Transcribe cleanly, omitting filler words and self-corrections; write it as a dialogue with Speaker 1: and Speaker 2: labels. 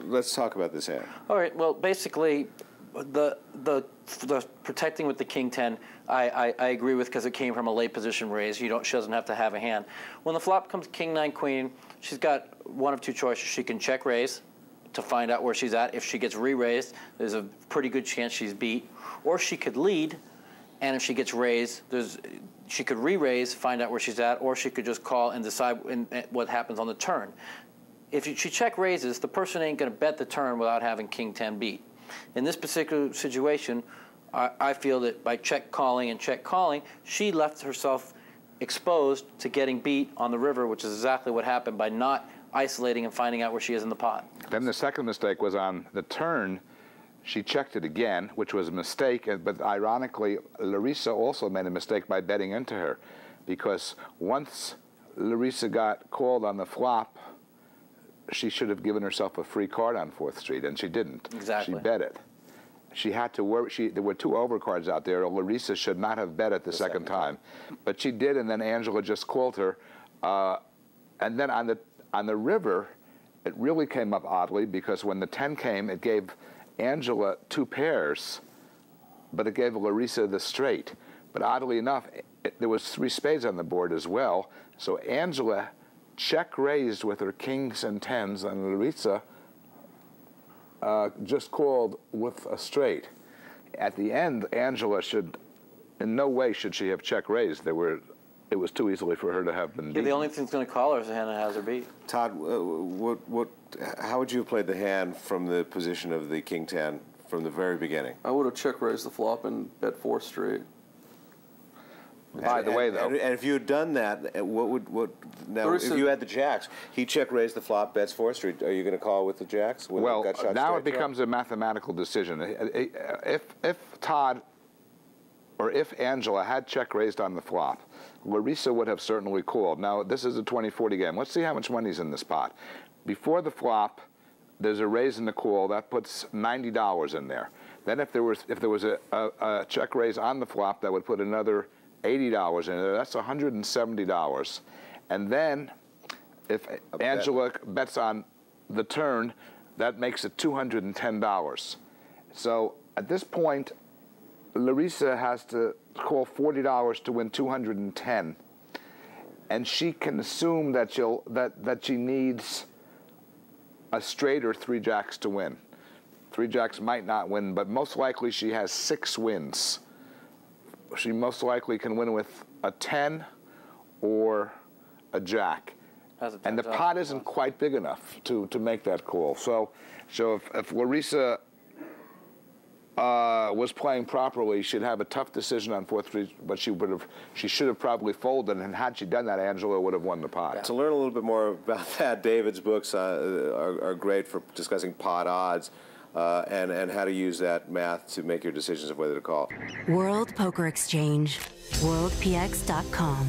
Speaker 1: let's talk about this hand.
Speaker 2: All right. Well, basically, the protecting with the king 10, I agree with, because it came from a late position raise. She doesn't have to have a hand. When the flop comes king 9 queen, she's got one of two choices. She can check raise to find out where she's at. If she gets re-raised, there's a pretty good chance she's beat. Or she could lead, and if she gets raised, she could re-raise, find out where she's at, or she could just call and decide what happens on the turn. If she check raises, the person ain't going to bet the turn without having king 10 beat. In this particular situation, I feel that by check calling, she left herself exposed to getting beat on the river, which is exactly what happened by not isolating and finding out where she is in the pot.
Speaker 3: Then the second mistake was on the turn. She checked it again, which was a mistake, but ironically, Larissa also made a mistake by betting into her, because once Larissa got called on the flop, she should have given herself a free card on 4th Street, and she didn't.
Speaker 2: Exactly.
Speaker 3: She bet it. She had to worry. There were 2 overcards out there. Larissa should not have bet it the second time, but she did, and then Angela just called her. And then on the river, it really came up oddly, because when the 10 came, it gave Angela 2 pairs, but it gave Larissa the straight. But oddly enough, there was 3 spades on the board as well, so Angela check raised with her kings and 10s, and Larissa just called with a straight. At the end, Angela in no way should she have check raised. It was too easily for her to have been beaten.
Speaker 2: The only thing that's going to call her is the hand that has her beat.
Speaker 1: Todd, how would you have played the hand from the position of the king 10 from the very beginning?
Speaker 4: I would have check raised the flop and bet 4th Street.
Speaker 3: By the way, though,
Speaker 1: and if you had done that, now if you had the jacks, he check raised the flop, bets 4th Street. Are you going to call with the jacks?
Speaker 3: Well, now it becomes a mathematical decision. If Todd or if Angela had check raised on the flop, Larissa would have certainly called. Now this is a 20-40 game. Let's see how much money's in this pot. Before the flop, there's a raise and a call that puts $90 in there. Then if there was a check raise on the flop, that would put another $80 in there. That's $170. And then if Angela bets on the turn, that makes it $210. So at this point, Larissa has to call $40 to win $210, and she can assume that she needs a straight or 3 jacks to win. 3 jacks might not win, but most likely she has 6 wins. She most likely can win with a 10 or a jack. And the pot isn't quite big enough to make that call. So if Larissa was playing properly, she'd have a tough decision on 4th Street, but she should have probably folded, and had she done that, Angela would have won the pot.
Speaker 1: Yeah. To learn a little bit more about that, David's books are great for discussing pot odds and how to use that math to make your decisions of whether to call.
Speaker 5: World Poker Exchange, worldpx.com.